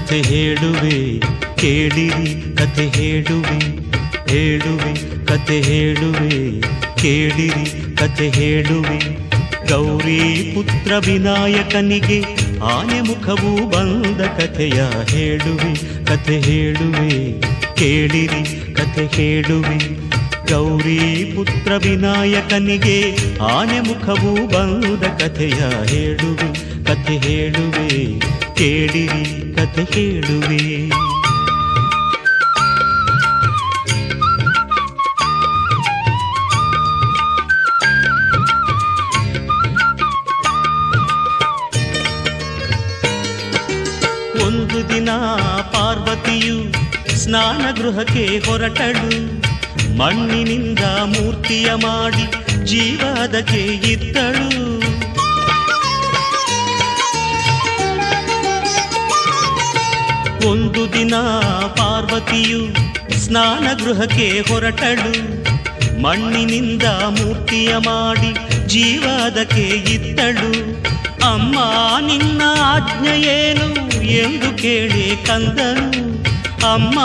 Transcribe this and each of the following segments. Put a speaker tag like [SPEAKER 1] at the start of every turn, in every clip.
[SPEAKER 1] ಕಥೆ ಹೇಳುವೆ ಕೇಳಿರಿ ಕಥೆ ಹೇಳುವೆ ಹೇಳುವೆ ಕಥೆ ಹೇಳುವೆ ಕೇಳಿರಿ ಕಥೆ ಹೇಳುವೆ. ಗೌರಿ ಪುತ್ರ ವಿನಾಯಕನಿಗೆ ಆನೆ ಮುಖವು ಬಂದ ಕಥೆಯ ಹೇಳುವೆ ಕಥೆ ಹೇಳುವೆ ಕೇಳಿರಿ ಕಥೆ ಹೇಳುವೆ. ಗೌರಿ ಪುತ್ರ ವಿನಾಯಕನಿಗೆ ಆನೆ ಮುಖವು ಬಂದ ಕಥೆಯ ಹೇಳುವೆ ಕಥೆ ಹೇಳುವೆ ಕೇಳಿರಿ ಕಥೆ ಹೇಳುವೆ. ಒಂದು ದಿನ ಪಾರ್ವತಿಯು ಸ್ನಾನ ಗೃಹಕ್ಕೆ ಹೊರಟಳು. ಮಣ್ಣಿನಿಂದ ಮೂರ್ತಿಯ ಮಾಡಿ ಜೀವದಕ್ಕೆ ಇದ್ದಳು. ಒಂದು ದಿನ ಪಾರ್ವತಿಯು ಸ್ನಾನ ಗೃಹಕ್ಕೆ ಹೊರಟಳು. ಮಣ್ಣಿನಿಂದ ಮೂರ್ತಿಯ ಮಾಡಿ ಜೀವದಕ್ಕೆ ಇದ್ದಳು. ಅಮ್ಮ ನಿನ್ನ ಆಜ್ಞೆಯೇನು ಎಂದು ಕೇಳಿ ಕಂದನು. ಅಮ್ಮ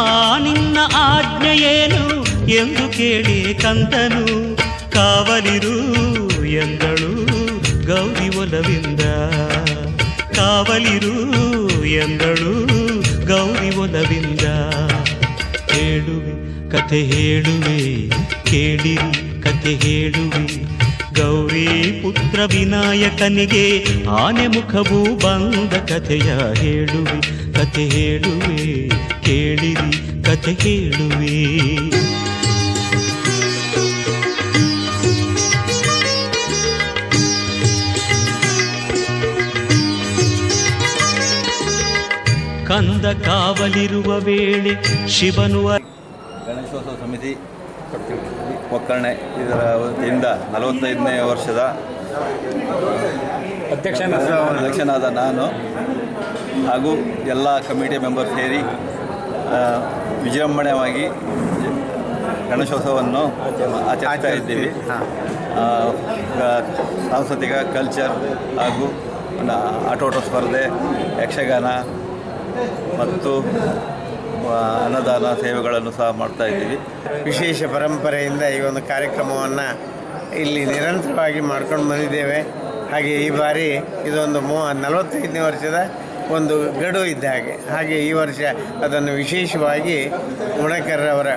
[SPEAKER 1] ನಿನ್ನ ಆಜ್ಞೆಯೇನು ಎಂದು ಕೇಳಿ ಕಂದನು. ಕಾವಲಿರು ಎಂದಳು ಗೌರಿ ಒಲವಿಂದ. ಕಾವಲಿರು ಎಂದಳು ಗೌರಿ ಒಲವಿಂದ. ಹೇಳುವೆ ಕಥೆ ಹೇಳುವೆ ಕೇಳಿರಿ ಕಥೆ ಹೇಳುವೆ. ಗೌರಿ ಪುತ್ರ ವಿನಾಯಕನಿಗೆ ಆನೆ ಮುಖವು ಬಂದ ಕಥೆಯ ಹೇಳುವೆ ಕಥೆ ಹೇಳುವೆ ಕೇಳಿರಿ ಕಥೆ ಹೇಳುವೆ. ಕಂದ ಕಾವಲಿರುವ ವೇಳೆ ಶಿವನು
[SPEAKER 2] ಗಣೇಶೋತ್ಸವ ಸಮಿತಿ ಒಕ್ಕರಣೆ ಇದರ ವತಿಯಿಂದ 45ನೇ ವರ್ಷದ ಅಧ್ಯಕ್ಷನಾದ ನಾನು ಹಾಗೂ ಎಲ್ಲ ಕಮಿಟಿ ಮೆಂಬರ್ ಸೇರಿ ವಿಜೃಂಭಣೆಯಾಗಿ ಗಣೇಶೋತ್ಸವವನ್ನು ಆಚರಿಸ್ತಾ ಇದ್ದೀವಿ. ಸಾಂಸ್ಕೃತಿಕ ಕಲ್ಚರ್ ಹಾಗೂ ಆಟೋಟ ಸ್ಪರ್ಧೆ, ಯಕ್ಷಗಾನ ಮತ್ತು ಅನ್ನದಾನ ಸೇವೆಗಳನ್ನು ಸಹ ಮಾಡ್ತಾ ಇದ್ದೀವಿ.
[SPEAKER 3] ವಿಶೇಷ ಪರಂಪರೆಯಿಂದ ಈ ಒಂದು ಕಾರ್ಯಕ್ರಮವನ್ನು ಇಲ್ಲಿ ನಿರಂತರವಾಗಿ ಮಾಡ್ಕೊಂಡು ಬಂದಿದ್ದೇವೆ. ಹಾಗೆ ಈ ಬಾರಿ ಇದೊಂದು 45ನೇ ವರ್ಷದ ಒಂದು ಗಡು ಇದ್ದ ಹಾಗೆ ಈ ವರ್ಷ ಅದನ್ನು ವಿಶೇಷವಾಗಿ ಗುಣಕರ್ರವರ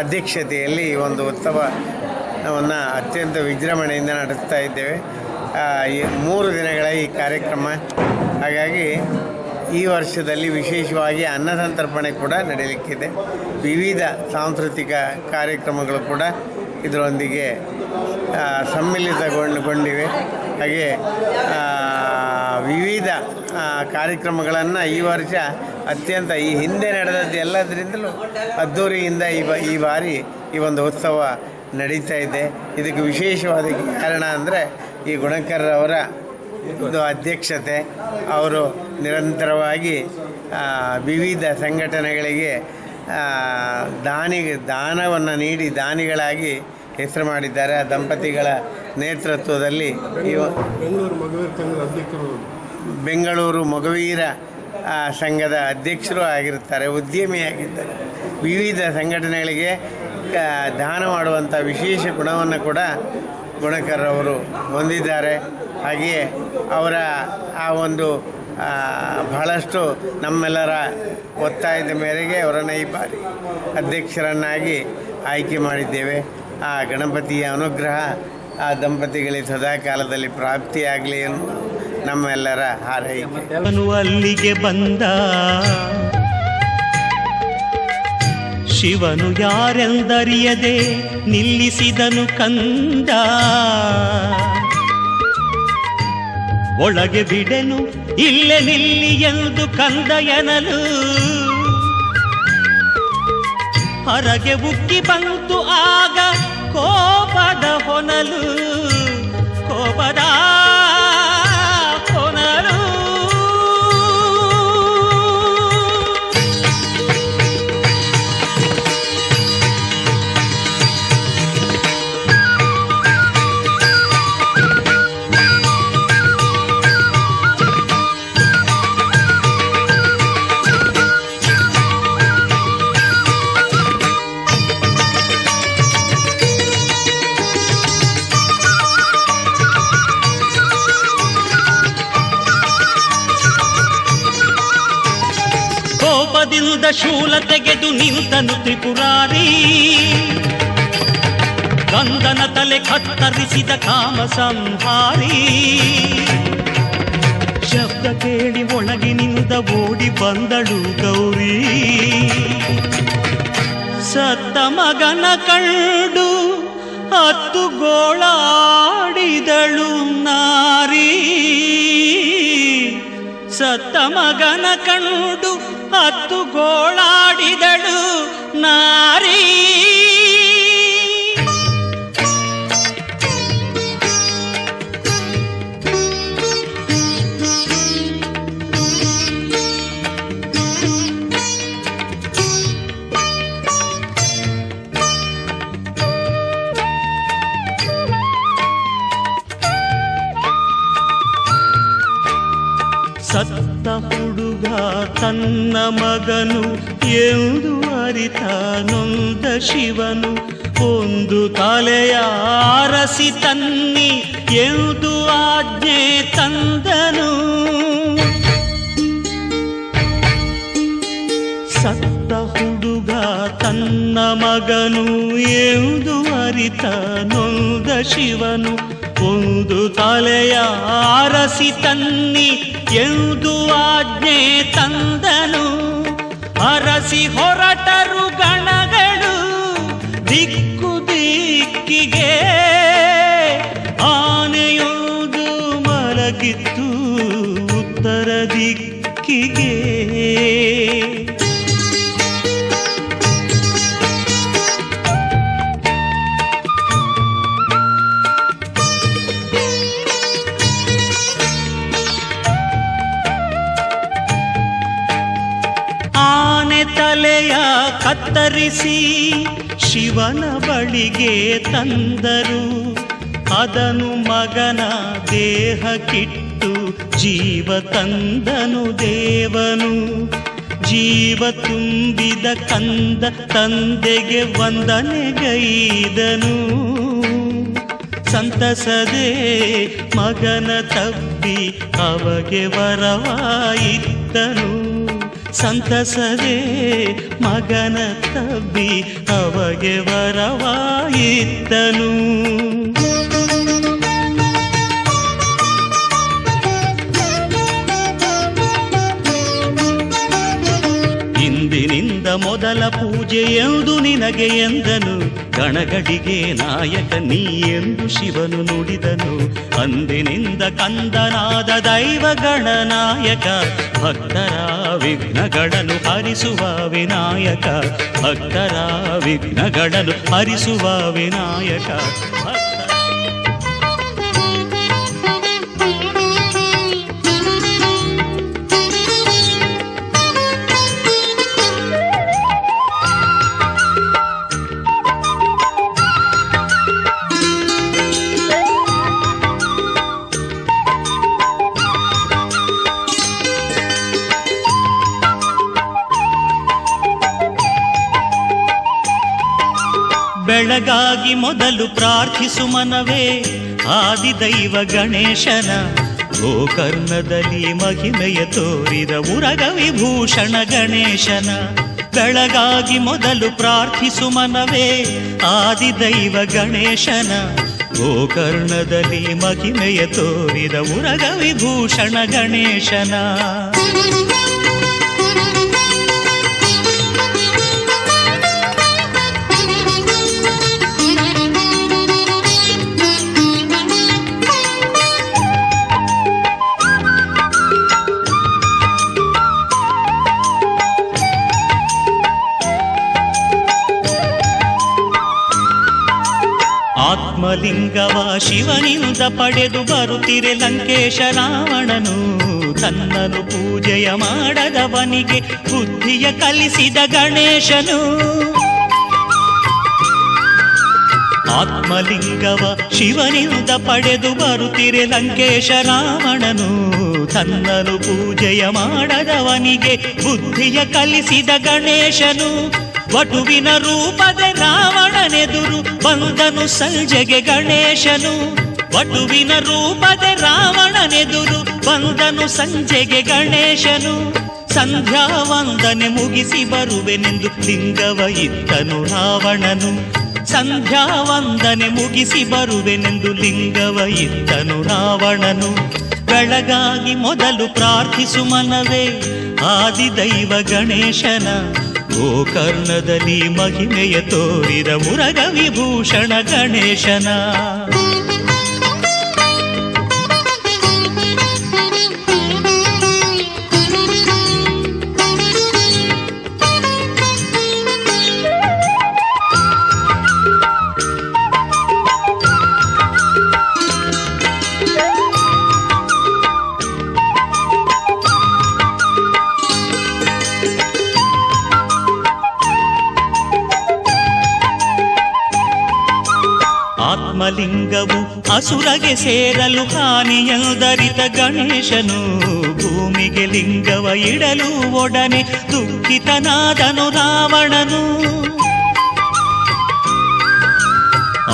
[SPEAKER 3] ಅಧ್ಯಕ್ಷತೆಯಲ್ಲಿ ಒಂದು ಉತ್ಸವವನ್ನು ಅತ್ಯಂತ ವಿಜೃಂಭಣೆಯಿಂದ ನಡೆಸ್ತಾ ಇದ್ದೇವೆ. 3 ದಿನಗಳ ಈ ಕಾರ್ಯಕ್ರಮ. ಹಾಗಾಗಿ ಈ ವರ್ಷದಲ್ಲಿ ವಿಶೇಷವಾಗಿ ಅನ್ನಸಂತರ್ಪಣೆ ಕೂಡ ನಡೆಯಲಿಕ್ಕಿದೆ. ವಿವಿಧ ಸಾಂಸ್ಕೃತಿಕ ಕಾರ್ಯಕ್ರಮಗಳು ಕೂಡ ಇದರೊಂದಿಗೆ ಸಮ್ಮಿಲಿತಗೊಂಡಿವೆ. ಹಾಗೆ ವಿವಿಧ ಕಾರ್ಯಕ್ರಮಗಳನ್ನು ಈ ವರ್ಷ ಅತ್ಯಂತ ಈ ಹಿಂದೆ ನಡೆದದ್ದು ಎಲ್ಲದರಿಂದಲೂ ಅದ್ಧೂರಿಯಿಂದ ಈ ಬಾರಿ ಈ ಒಂದು ಉತ್ಸವ ನಡೀತಾ ಇದೆ. ಇದಕ್ಕೆ ವಿಶೇಷವಾದ ಕಾರಣ ಅಂದರೆ ಈ ಗುಣಕರ್ರವರ ಒಂದು ಅಧ್ಯಕ್ಷತೆ. ಅವರು ನಿರಂತರವಾಗಿ ವಿವಿಧ ಸಂಘಟನೆಗಳಿಗೆ ದಾನವನ್ನು ನೀಡಿ ದಾನಿಗಳಾಗಿ ಹೆಸರು ಮಾಡಿದ್ದಾರೆ. ಆ ದಂಪತಿಗಳ ನೇತೃತ್ವದಲ್ಲಿ ಬೆಂಗಳೂರು ಮಗುವೀರ ಸಂಘದ ಅಧ್ಯಕ್ಷರು ಆಗಿರುತ್ತಾರೆ, ಉದ್ಯಮಿಯಾಗಿದ್ದಾರೆ. ವಿವಿಧ ಸಂಘಟನೆಗಳಿಗೆ ದಾನ ಮಾಡುವಂಥ ವಿಶೇಷ ಗುಣವನ್ನು ಕೂಡ ಗುಣಕರ್ರವರು ಹೊಂದಿದ್ದಾರೆ. ಹಾಗೆಯೇ ಅವರ ಆ ಒಂದು ಬಹಳಷ್ಟು ನಮ್ಮೆಲ್ಲರ ಒತ್ತಾಯದ ಮೇರೆಗೆ ಅವರನ್ನು ಈ ಬಾರಿ ಅಧ್ಯಕ್ಷರನ್ನಾಗಿ ಆಯ್ಕೆ ಮಾಡಿದ್ದೇವೆ. ಆ ಗಣಪತಿಯ ಅನುಗ್ರಹ ಆ ದಂಪತಿಗಳಿಗೆ ಸದಾಕಾಲದಲ್ಲಿ ಪ್ರಾಪ್ತಿಯಾಗಲಿ ಎನ್ನುವುದು ನಮ್ಮೆಲ್ಲರ ಹಾರೈಕೆ.
[SPEAKER 1] ಅಲ್ಲಿಗೆ ಬಂದ ಶಿವನು ಯಾರೆಂದರಿಯದೆ ನಿಲ್ಲಿಸಿದನು ಕಂದ. ಒಳಗೆ ಬಿಡೆನು ಇಲ್ಲೇ ನಿಲ್ಲಿ ಎಂದು ಕಂದ ಎನ್ನಲು ಹೊರಗೆ ಉಕ್ಕಿ ಬಂತು ಆಗ ಕೋಪದ ಹೊನಲು. ಕೋಪದ ಹೊನಲು ಕೋಪದಿಂದ ಶೂಲ ತೆಗೆದು ನಿಂತನು ತ್ರಿಪುರಾರಿ. ಕಂದನ ತಲೆ ಕತ್ತರಿಸಿದ ಕಾಮ ಸಂಹಾರಿ. ಶಬ್ದ ಕೇಳಿ ಒಳಗಿನಿಂದ ಓಡಿ ಬಂದಳು ಗೌರಿ. ಸತ್ತ ಮಗನ ಕಂಡು ಹತ್ತು ಗೋಳಾಡಿದಳು ನಾರಿ. ಸತ್ತ ಮಗನ ಕಂಡು ಹತ್ತು ಗೋಳಾಡಿದಳು ನಾರಿ. ಸತ್ತ ಹುಡುಗ ತನ್ನ ಮಗನು ಎಂದು ಅರಿತ ನೊಂದ ಶಿವನು. ಒಂದು ತಲೆಯ ಅರಸಿ ತನ್ನಿ ಎಂದು ಆಜ್ಞೆ ತಂದನು. ಸತ್ತ ಹುಡುಗ ತನ್ನ ಮಗನು ಎಂದು ಅರಿತ ನೊಂದ ಶಿವನು. ಒಂದು ತಲೆಯ ಅರಸಿ ತನ್ನಿ ಎಂದು ಆಜ್ಞೆ ತಂದನು. ಅರಸಿ ಹೊರಟರು ಗಣಗಳು ದಿಕ್ಕು ದಿಕ್ಕಿಗೆ. ಆನೆಯೊಂದು ಮಲಗಿತ್ತು ಉತ್ತರ ದಿಕ್ಕಿಗೆ. ತಲೆಯ ಕತ್ತರಿಸಿ ಶಿವನ ಬಳಿಗೆ ತಂದರು. ಅದನು ಮಗನ ದೇಹಕ್ಕಿಟ್ಟು ಜೀವ ತಂದನು ದೇವನು. ಜೀವ ತುಂಬಿದ ಕಂದ ತಂದೆಗೆ ವಂದನೆಗೈದನು. ಸಂತಸದೆ ಮಗನ ತಬ್ಬಿ ಅವಗೆ ವರವಾಯಿದ್ದನು. ಸಂತಸದೆ ಮಗನ ತಬ್ಬಿ ಅವಗೆ ವರವಾಯಿದ್ದನು. ಇಂದಿನಿಂದ ಮೊದಲ ಪೂಜೆ ಎಂದು ನಿನಗೆ ಎಂದನು. ಗಣಗಳಿಗೆ ನಾಯಕ ನೀ ಎಂದು ಶಿವನು ನುಡಿದನು. ಅಂದಿನಿಂದ ಕಂದನಾದ ದೈವ ಗಣನಾಯಕ. ಭಕ್ತರ ವಿಘ್ನಗಳನ್ನು ಹರಿಸುವ ವಿನಾಯಕ. ಭಕ್ತರ ವಿಘ್ನಗಳನ್ನು ಹರಿಸುವ ವಿನಾಯಕ. ಬೆಳಗಾಗಿ ಮೊದಲು ಪ್ರಾರ್ಥಿಸು ಮನವೇ ಆದಿದೈವ ಗಣೇಶನ. ಗೋಕರ್ಣದಲ್ಲಿ ಮಹಿಮೆಯ ತೋರಿದ ಉರಗ ವಿಭೂಷಣ ಗಣೇಶನ. ಬೆಳಗಾಗಿ ಮೊದಲು ಪ್ರಾರ್ಥಿಸು ಮನವೇ ಆದಿದೈವ ಗಣೇಶನ. ಗೋಕರ್ಣದಲ್ಲಿ ಮಹಿಮೆಯ ತೋರಿದ ಉರಗ ವಿಭೂಷಣ ಗಣೇಶನ. ಆತ್ಮಲಿಂಗವ ಶಿವನಿಂದ ಪಡೆದು ಬರುತ್ತಿರೆ ಲಂಕೇಶ ರಾವಣನು. ತನ್ನನು ಪೂಜೆಯ ಮಾಡದವನಿಗೆ ಬುದ್ಧಿಯ ಕಲಿಸಿದ ಗಣೇಶನು. ಆತ್ಮಲಿಂಗವ ಶಿವನಿಂದ ಪಡೆದು ಬರುತ್ತಿರೆ ಲಂಕೇಶ ರಾವಣನು. ತನ್ನನು ಪೂಜೆಯ ಮಾಡದವನಿಗೆ ಬುದ್ಧಿಯ ಕಲಿಸಿದ ಗಣೇಶನು. ವಟುವಿನ ರೂಪದ ರಾವಣನೆದುರು ಬಂದನು ಸಂಜೆಗೆ ಗಣೇಶನು. ವಟುವಿನ ರೂಪದ ರಾವಣನೆದುರು ಬಂದನು ಸಂಜೆಗೆ ಗಣೇಶನು. ಸಂಧ್ಯಾ ವಂದನೆ ಮುಗಿಸಿ ಬರುವೆನೆಂದು ಲಿಂಗವ ಇತ್ತನು ರಾವಣನು. ಸಂಧ್ಯಾ ವಂದನೆ ಮುಗಿಸಿ ಬರುವೆನೆಂದು ಲಿಂಗವ ಇತ್ತನು ರಾವಣನು. ಬೆಳಗಾಗಿ ಮೊದಲು ಪ್ರಾರ್ಥಿಸು ಮನವೇ ಆದಿದೈವ ಗಣೇಶನ. ಗೋಕರ್ಣದಲ್ಲಿ ಮಹಿಮೆಯ ತೋರಿದ ಮುರಗ ವಿಭೂಷಣ ಗಣೇಶನ. ಆತ್ಮಲಿಂಗವು ಅಸುರಗೆ ಸೇರಲು ಹಾನಿಯಂದರಿತ ಗಣೇಶನು. ಭೂಮಿಗೆ ಲಿಂಗವ ಇಡಲು ಒಡನೆ ದುಃಖಿತನಾದನು ರಾವಣನು.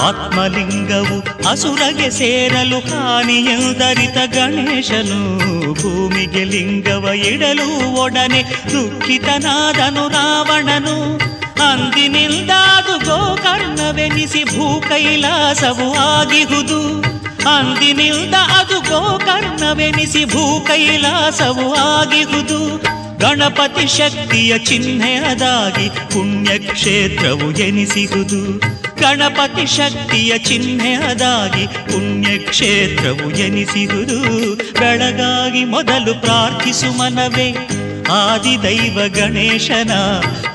[SPEAKER 1] ಆತ್ಮಲಿಂಗವು ಅಸುರಗೆ ಸೇರಲು ಹಾನಿಯಂದರಿತ ಗಣೇಶನು. ಭೂಮಿಗೆ ಲಿಂಗವ ಇಡಲು ಒಡನೆ ದುಃಖಿತನಾದನು ರಾವಣನು. ಅಂದಿನಿಂದ ಅದು ಗೋಕರ್ಣವೆನಿಸಿ ಭೂ ಕೈಲಾಸವು ಆಗಿಹುದು. ಅಂದಿನಿಂದ ಅದು ಗೋಕರ್ಣವೆನಿಸಿ ಭೂ ಕೈಲಾಸವು ಆಗಿಹುದು. ಗಣಪತಿ ಶಕ್ತಿಯ ಚಿಹ್ನೆಯದಾಗಿ ಪುಣ್ಯಕ್ಷೇತ್ರವು ಎನಿಸಿಹುದು. ಗಣಪತಿ ಶಕ್ತಿಯ ಚಿಹ್ನೆಯದಾಗಿ ಪುಣ್ಯಕ್ಷೇತ್ರವು ಎನಿಸಿಹುದು. ಬೆಳಗಾಗಿ ಮೊದಲು ಪ್ರಾರ್ಥಿಸು ಮನವೇ ಆದಿದೈವ ಗಣೇಶನ.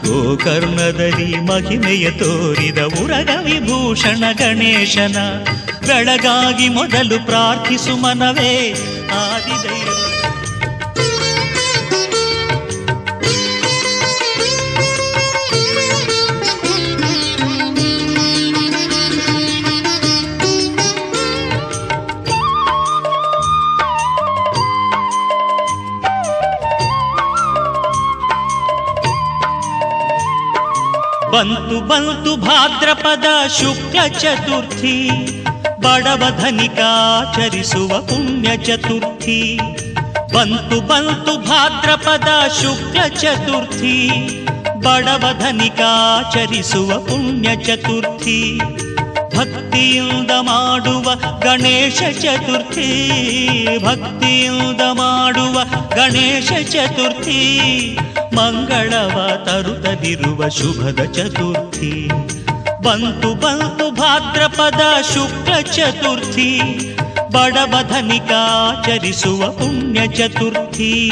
[SPEAKER 1] ಗೋಕರ್ಣದಲ್ಲಿ ಮಹಿಮೆಯ ತೋರಿದ ಉರಗ ವಿಭೂಷಣ ಗಣೇಶನ. ಬೆಳಗಾಗಿ ಮೊದಲು ಪ್ರಾರ್ಥಿಸು ಮನವೇ ಆದಿದೈವ. ಬಂತು ಬಂತು ಭಾದ್ರಪದ ಶುಕ್ಲ ಚತುರ್ಥಿ. ಬಡವ ಧನಿಕಾಚರಿಸುವ ಪುಣ್ಯ ಚತುರ್ಥಿ. ಬಂತು ಬಂತು ಭಾದ್ರಪದ ಶುಕ್ಲ ಚತುರ್ಥಿ. ಬಡವ ಧನಿಕಾಚರಿಸುವ ಪುಣ್ಯ ಚತುರ್ಥಿ. ಭಕ್ತಿಯಿಂದ ಮಾಡುವ ಗಣೇಶ ಚತುರ್ಥಿ. ಭಕ್ತಿಯಿಂದ ಮಾಡುವ ಗಣೇಶ ಚತುರ್ಥಿ. ಮಂಗಳವ ತರುತ್ತಲಿರುವ ಶುಭದ ಚತುರ್ಥಿ. ಬಂತು ಬಂತು ಭಾದ್ರಪದ ಶುಕ್ಲ ಚತುರ್ಥಿ. ಬಡವ ಧನಿಕಾಚರಿಸುವ ಪುಣ್ಯ ಚತುರ್ಥಿ.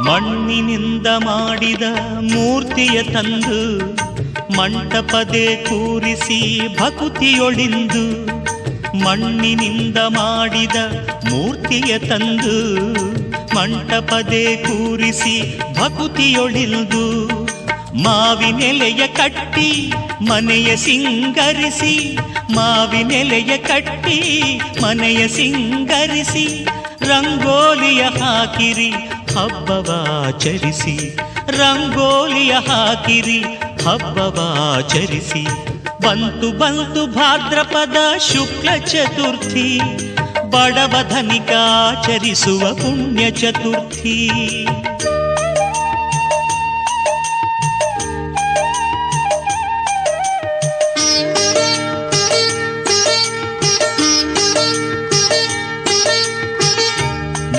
[SPEAKER 1] ಮಣ್ಣಿನಿಂದ ಮಾಡಿದ ಮೂರ್ತಿಯ ತಂದು ಮಂಟಪದೆ ಕೂರಿಸಿ ಭಕುತಿಯೊಳಿಂದು. ಮಣ್ಣಿನಿಂದ ಮಾಡಿದ ಮೂರ್ತಿಯ ತಂದು ಮಂಟಪದೆ ಕೂರಿಸಿ ಭಕುತಿಯೊಳಿಂದು. ಮಾವಿನೆಲೆಯ ಕಟ್ಟಿ ಮನೆಯ ಸಿಂಗರಿಸಿ. ಮಾವಿನೆಲೆಯ ಕಟ್ಟಿ ಮನೆಯ ಸಿಂಗರಿಸಿ. ರಂಗೋಲಿಯ ಹಾಕಿರಿ ಹಬ್ಬವಾಚರಿಸಿ. ರಂಗೋಲಿಯ ಹಾಕಿರಿ ಹಬ್ಬವಾಚರಿಸಿ. ಬಂತು ಬಂತು ಭಾದ್ರಪದ ಶುಕ್ಲ ಚತುರ್ಥಿ. ಬಡವ ಧನಿಕಾಚರಿಸುವ ಪುಣ್ಯ ಚತುರ್ಥಿ.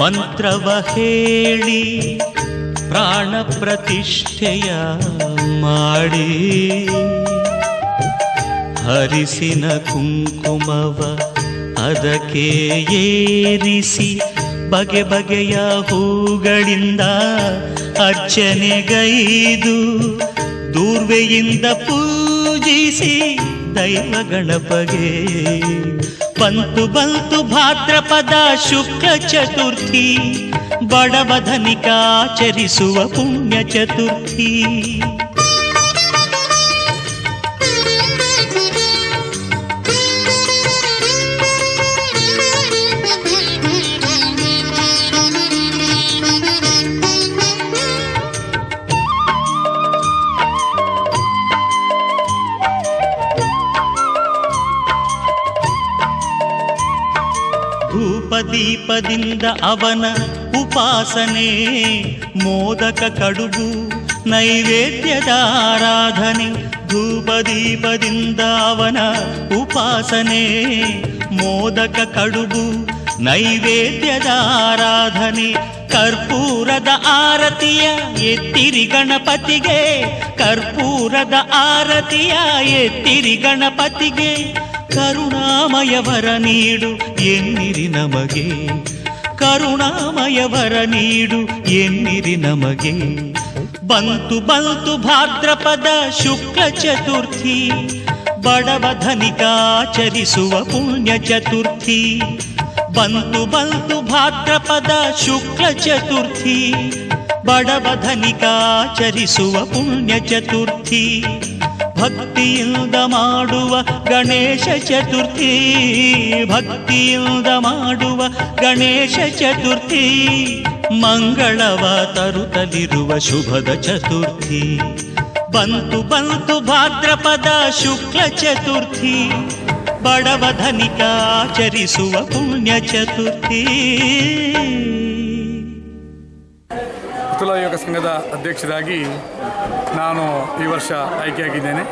[SPEAKER 1] ಮಂತ್ರವ ಹೇಳಿ ಪ್ರಾಣ ಪ್ರತಿಷ್ಠೆಯ ಮಾಡಿ. ಹರಿಸಿನ ಕುಂಕುಮವ ಅದಕ್ಕೆ ಏರಿಸಿ. ಬಗೆ ಬಗೆಯ ಹೂಗಳಿಂದ ಅರ್ಚನೆಗೈದು. ದೂರ್ವೆಯಿಂದ ಪೂಜಿಸಿ ದೈವ ಗಣಪಗೆ. ಬಂತು ಬಂತು ಭಾದ್ರಪದ ಶುಕ್ಲ ಚತುರ್ಥಿ. ಬಡವ ಧನಿಕಾಚರಿಸುವ ಪುಣ್ಯ ಚತುರ್ಥಿ. ದೀಪದಿಂದ ಅವನ ಉಪಾಸನೆ, ಮೋದಕ ಕಡುಬು ನೈವೇದ್ಯದ ಆರಾಧನೆ. ಧೂಪದೀಪದಿಂದ ಅವನ ಉಪಾಸನೆ, ಮೋದಕ ಕಡುಬು ನೈವೇದ್ಯದ ಆರಾಧನೆ. ಕರ್ಪೂರದ ಆರತಿಯ ಎತ್ತಿರಿ ಗಣಪತಿಗೆ, ಕರ್ಪೂರದ ಆರತಿಯ ಎತ್ತಿರಿ ಗಣಪತಿಗೆ. ಕರುಣಾಮಯ ವರ ನೀಡು ಎನ್ನಿರಿ ನಮಗೆ, ಕರುಣಾಮಯ ವರ ನೀಡು ಎನ್ನಿರಿ ನಮಗೆ. ಬಂತು ಬಂತು ಭಾದ್ರಪದ ಶುಕ್ಲ ಚತುರ್ಥಿ, ಬಡವ ಧನಿಕ ಆಚರಿಸುವ ಪುಣ್ಯ ಚತುರ್ಥಿ. ಬಂತು ಬಂತು ಭಾದ್ರಪದ ಶುಕ್ಲ ಚತುರ್ಥಿ, ಬಡವ ಧನಿಕ ಆಚರಿಸುವ ಪುಣ್ಯ ಚತುರ್ಥಿ. ಭಕ್ತಿಯಿಂದ ಮಾಡುವ ಗಣೇಶ ಚತುರ್ಥಿ, ಭಕ್ತಿಯಿಂದ ಮಾಡುವ ಗಣೇಶ ಚತುರ್ಥಿ. ಮಂಗಳವ ತರುತ್ತಲಿರುವ ಶುಭದ ಚತುರ್ಥಿ. ಬಂತು ಬಂತು ಭಾದ್ರಪದ ಶುಕ್ಲ ಚತುರ್ಥಿ, ಬಡವ ಧನಿಕ ಆಚರಿಸುವ ಪುಣ್ಯ ಚತುರ್ಥಿ.
[SPEAKER 4] ಅತುಲ ಯೋಗ ಸಂಘದ ಅಧ್ಯಕ್ಷರಾಗಿ ನಾನು ಈ ವರ್ಷ ಆಯ್ಕೆಯಾಗಿದ್ದೇನೆ.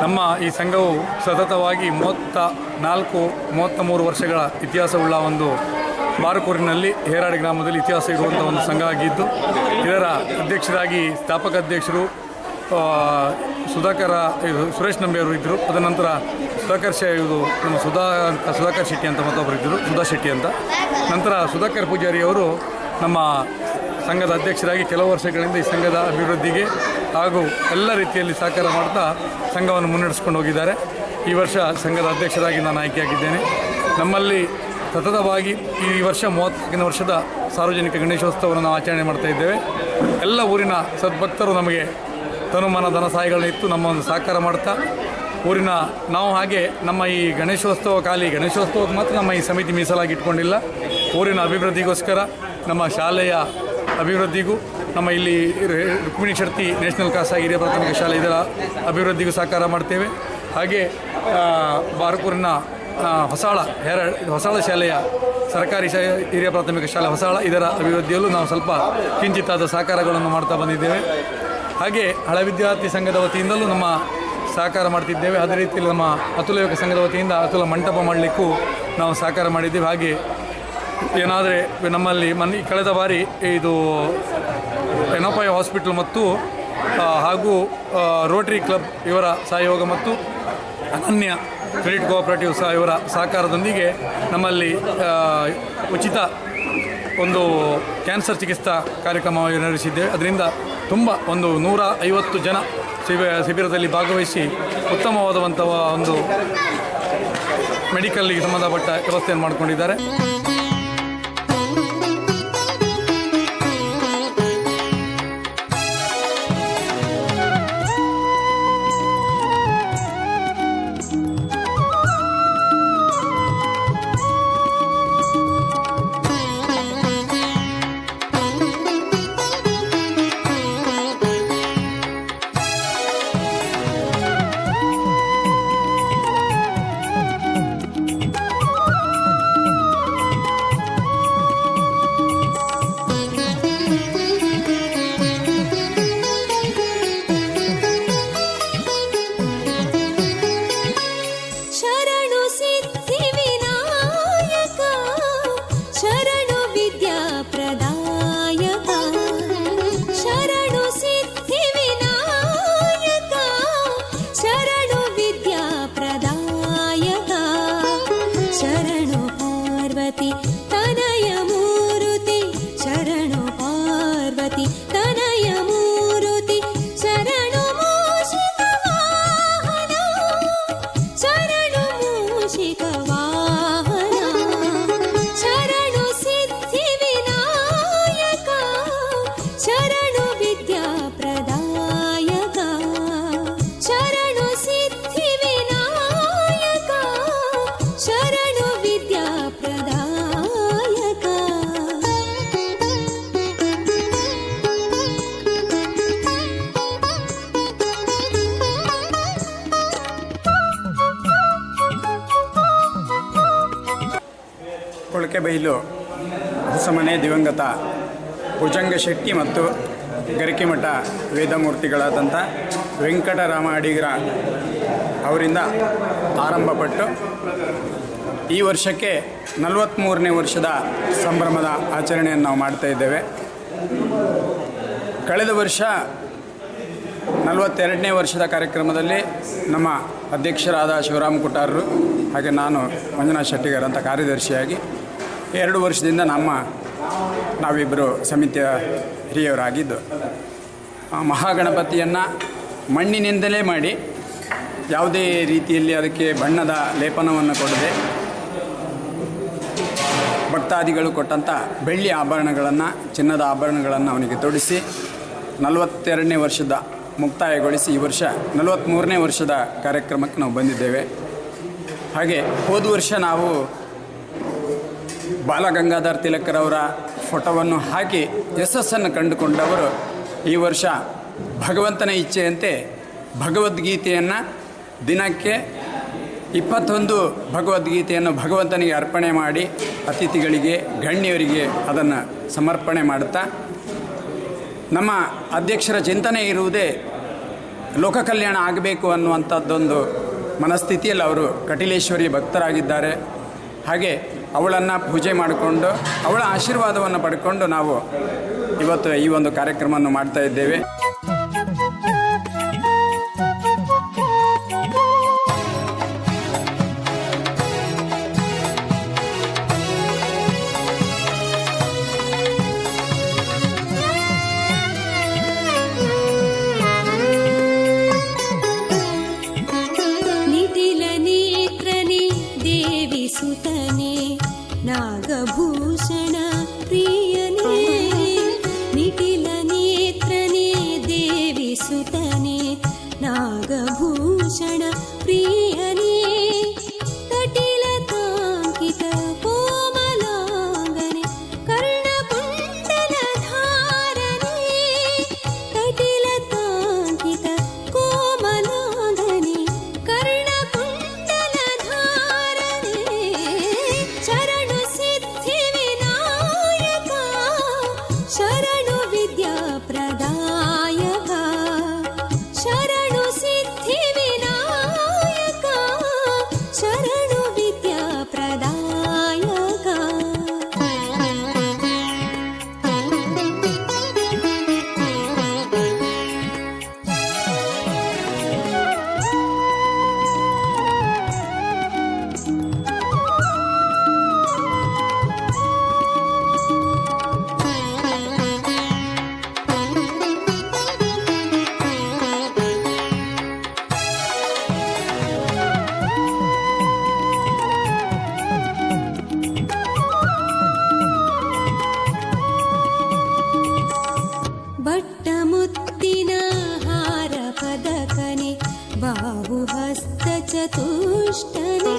[SPEAKER 4] ನಮ್ಮ ಈ ಸಂಘವು ಸತತವಾಗಿ 33 ವರ್ಷಗಳ ಇತಿಹಾಸವುಳ್ಳ ಒಂದು ಬಾರಕೂರಿನಲ್ಲಿ ಹೇರಾಡಿ ಗ್ರಾಮದಲ್ಲಿ ಇತಿಹಾಸ ಇರುವಂಥ ಒಂದು ಸಂಘ ಆಗಿದ್ದು, ಇದರ ಅಧ್ಯಕ್ಷರಾಗಿ ಸ್ಥಾಪಕ ಅಧ್ಯಕ್ಷರು ಸುರೇಶ್ ನಂಬಿಯವರು ಇದ್ದರು. ಅದನಂತರ ಇದು ನಮ್ಮ ಸುಧಾಕರ್ ಶೆಟ್ಟಿ ಅಂತ ಮತ್ತೊಬ್ಬರು ಇದ್ದರು, ಸುಧಾ ಶೆಟ್ಟಿ ಅಂತ. ನಂತರ ಸುಧಾಕರ್ ಪೂಜಾರಿಯವರು ನಮ್ಮ ಸಂಘದ ಅಧ್ಯಕ್ಷರಾಗಿ ಕೆಲವು ವರ್ಷಗಳಿಂದ ಈ ಸಂಘದ ಅಭಿವೃದ್ಧಿಗೆ ಹಾಗೂ ಎಲ್ಲ ರೀತಿಯಲ್ಲಿ ಸಹಕಾರ ಮಾಡ್ತಾ ಸಂಘವನ್ನು ಮುನ್ನಡೆಸ್ಕೊಂಡು ಹೋಗಿದ್ದಾರೆ. ಈ ವರ್ಷ ಸಂಘದ ಅಧ್ಯಕ್ಷರಾಗಿ ನಾನು ಆಯ್ಕೆಯಾಗಿದ್ದೇನೆ. ನಮ್ಮಲ್ಲಿ ಸತತವಾಗಿ ಈ ವರ್ಷ 30ನೇ ವರ್ಷದ ಸಾರ್ವಜನಿಕ ಗಣೇಶೋತ್ಸವವನ್ನು ನಾವು ಆಚರಣೆ ಮಾಡ್ತಾ ಇದ್ದೇವೆ. ಎಲ್ಲ ಊರಿನ ಸದ್ಭಕ್ತರು ನಮಗೆ ತನುಮಾನ ಧನ ಸಹಾಯಗಳನ್ನಿತ್ತು ನಮ್ಮ ಒಂದು ಸಹಕಾರ ಮಾಡ್ತಾ ಊರಿನ ನಾವು ಹಾಗೆ ನಮ್ಮ ಈ ಗಣೇಶೋತ್ಸವಕ್ಕೆ ಮಾತ್ರ ನಮ್ಮ ಈ ಸಮಿತಿ ಮೀಸಲಾಗಿ ಇಟ್ಕೊಂಡಿಲ್ಲ. ಊರಿನ ಅಭಿವೃದ್ಧಿಗೋಸ್ಕರ, ನಮ್ಮ ಶಾಲೆಯ ಅಭಿವೃದ್ಧಿಗೂ, ನಮ್ಮ ಇಲ್ಲಿ ರುಕ್ಮಿಣಿ ಶೆಟ್ಟಿ ನ್ಯಾಷನಲ್ ಖಾಸಗಿ ಹಿರಿಯ ಪ್ರಾಥಮಿಕ ಶಾಲೆ ಇದರ ಅಭಿವೃದ್ಧಿಗೂ ಸಹಕಾರ ಮಾಡ್ತೇವೆ. ಹಾಗೆ ಬಾರಕೂರಿನ ಹೊಸಾಳ ಶಾಲೆಯ ಸರ್ಕಾರಿ ಹಿರಿಯ ಪ್ರಾಥಮಿಕ ಶಾಲೆ ಹೊಸಾಳ ಇದರ ಅಭಿವೃದ್ಧಿಯಲ್ಲೂ ನಾವು ಸ್ವಲ್ಪ ಕಿಂಚಿತ್ತಾದ ಸಹಕಾರಗಳನ್ನು ಮಾಡ್ತಾ ಬಂದಿದ್ದೇವೆ. ಹಾಗೆ ಹಳ ವಿದ್ಯಾರ್ಥಿ ಸಂಘದ ವತಿಯಿಂದಲೂ ನಮ್ಮ ಸಹಕಾರ ಮಾಡ್ತಿದ್ದೇವೆ. ಅದೇ ರೀತಿಯಲ್ಲಿ ನಮ್ಮ ಅತುಲ ಯೋಗ ಸಂಘದ ವತಿಯಿಂದ ಅತುಲ ಮಂಟಪ ಮಾಡಲಿಕ್ಕೂ ನಾವು ಸಹಕಾರ ಮಾಡಿದ್ದೇವೆ. ಹಾಗೆ ಏನಾದರೆ ನಮ್ಮಲ್ಲಿ ಕಳೆದ ಬಾರಿ ಇದು ಎನಪಾಯ ಹಾಸ್ಪಿಟಲ್ ಮತ್ತು ಹಾಗೂ ರೋಟರಿ ಕ್ಲಬ್ ಇವರ ಸಹಯೋಗ ಮತ್ತು ಅನನ್ಯ ಕ್ರೆಡಿಟ್ ಕೋಆಪರೇಟಿವ್ ಸಹ ಇವರ ಸಹಕಾರದೊಂದಿಗೆ ನಮ್ಮಲ್ಲಿ ಉಚಿತ ಒಂದು ಕ್ಯಾನ್ಸರ್ ಚಿಕಿತ್ಸಾ ಕಾರ್ಯಕ್ರಮವನ್ನು ನಡೆಸಿದ್ದೇವೆ. ಅದರಿಂದ ತುಂಬ 150 ಜನ ಶಿಬಿರದಲ್ಲಿ ಭಾಗವಹಿಸಿ ಉತ್ತಮವಾದಂಥ ಒಂದು ಮೆಡಿಕಲ್ಗೆ ಸಂಬಂಧಪಟ್ಟ ವ್ಯವಸ್ಥೆಯನ್ನು ಮಾಡಿಕೊಂಡಿದ್ದಾರೆ.
[SPEAKER 5] ಅರೆಬೈಲು ಹೊಸಮನೆ ದಿವಂಗತ ಭುಜಂಗ ಶೆಟ್ಟಿ ಮತ್ತು ಗರಿಕೆಮಠ ವೇದಮೂರ್ತಿಗಳಾದಂಥ ವೆಂಕಟರಾಮ ಅಡಿಗರ ಅವರಿಂದ ಆರಂಭಪಟ್ಟು ಈ ವರ್ಷಕ್ಕೆ 43ನೇ ವರ್ಷದ ಸಂಭ್ರಮದ ಆಚರಣೆಯನ್ನು ನಾವು ಮಾಡ್ತಾ ಇದ್ದೇವೆ. ಕಳೆದ ವರ್ಷ 42ನೇ ವರ್ಷದ ಕಾರ್ಯಕ್ರಮದಲ್ಲಿ ನಮ್ಮ ಅಧ್ಯಕ್ಷರಾದ ಶಿವರಾಮ್ ಕುಟಾರರು ಹಾಗೆ ನಾನು ಮಂಜುನಾಥ್ ಶೆಟ್ಟಿಗರ್ ಅಂತ ಕಾರ್ಯದರ್ಶಿಯಾಗಿ 2 ವರ್ಷದಿಂದ ನಾವಿಬ್ಬರು ಸಮಿತಿಯ ಹಿರಿಯವರಾಗಿದ್ದು ಮಹಾಗಣಪತಿಯನ್ನು ಮಣ್ಣಿನಿಂದಲೇ ಮಾಡಿ ಯಾವುದೇ ರೀತಿಯಲ್ಲಿ ಅದಕ್ಕೆ ಬಣ್ಣದ ಲೇಪನವನ್ನು ಕೊಡದೆ ಭಕ್ತಾದಿಗಳು ಕೊಟ್ಟಂಥ ಬೆಳ್ಳಿ ಆಭರಣಗಳನ್ನು ಚಿನ್ನದ ಆಭರಣಗಳನ್ನು ಅವನಿಗೆ ತೊಡಿಸಿ 42ನೇ ವರ್ಷದ ಮುಕ್ತಾಯಗೊಳಿಸಿ ಈ ವರ್ಷ 43ನೇ ವರ್ಷದ ಕಾರ್ಯಕ್ರಮಕ್ಕೆ ನಾವು ಬಂದಿದ್ದೇವೆ. ಹಾಗೆ ಹೋದ ವರ್ಷ ನಾವು ಬಾಲಗಂಗಾಧರ್ ತಿಲಕರವರ ಫೋಟೋವನ್ನು ಹಾಕಿ ಯಶಸ್ಸನ್ನು ಕಂಡುಕೊಂಡವರು ಈ ವರ್ಷ ಭಗವಂತನ ಇಚ್ಛೆಯಂತೆ ಭಗವದ್ಗೀತೆಯನ್ನು ದಿನಕ್ಕೆ 21 ಭಗವದ್ಗೀತೆಯನ್ನು ಭಗವಂತನಿಗೆ ಅರ್ಪಣೆ ಮಾಡಿ ಅತಿಥಿಗಳಿಗೆ ಗಣ್ಯರಿಗೆ ಅದನ್ನು ಸಮರ್ಪಣೆ ಮಾಡುತ್ತಾ ನಮ್ಮ ಅಧ್ಯಕ್ಷರ ಚಿಂತನೆ ಇರುವುದೇ ಲೋಕ ಕಲ್ಯಾಣ ಆಗಬೇಕು ಅನ್ನುವಂಥದ್ದೊಂದು ಮನಸ್ಥಿತಿಯಲ್ಲಿ ಅವರು ಕಟಿಲೇಶ್ವರಿ ಭಕ್ತರಾಗಿದ್ದಾರೆ. ಹಾಗೆ ಅವಳನ್ನು ಪೂಜೆ ಮಾಡಿಕೊಂಡು ಅವಳ ಆಶೀರ್ವಾದವನ್ನು ಪಡ್ಕೊಂಡು ನಾವು ಇವತ್ತು ಈ ಒಂದು ಕಾರ್ಯಕ್ರಮವನ್ನು ಮಾಡ್ತಾ ಇದ್ದೇವೆ.
[SPEAKER 6] ನಾಗಭೂಷಣ ಪ್ರಿಯನೇ ನಿಟಿಲ ನೇತ್ರನೇ ದೇವಿ ಸುತನೇ ನಾಗಭೂಷಣ ಪ್ರಿಯನೇ ಕಟಿಲ ಕಾಂಕಿತ ಕೋಮಲಾಂಗನೆ ಕರ್ಣಕುಂಡಲ ಧಾರನೇ ಕಟಿಲ ಕಾಂಕಿತ ಕೋಮಲಾಂಗನೆ ಕರ್ಣಕುಂಡಲ ಧಾರನೇ ಶರಣು ಸಿದ್ಧಿ ವಿನಾಯಕ ಶರಣು ವಿದ್ಯಾ ಪ್ರದಾಯಕ ಶರಣು ಸಿದ್ಧಿ ವಿನಾಯಕ ಶರಣು ವಿದ್ಯಾ ಪ್ರದಾಯಕ. ಬಟ್ಟಮುತ್ತಿನ ಹಾರ ಪದಕನೆ ಬಾಹುಹಸ್ತ ಚತುಷ್ಟನೇ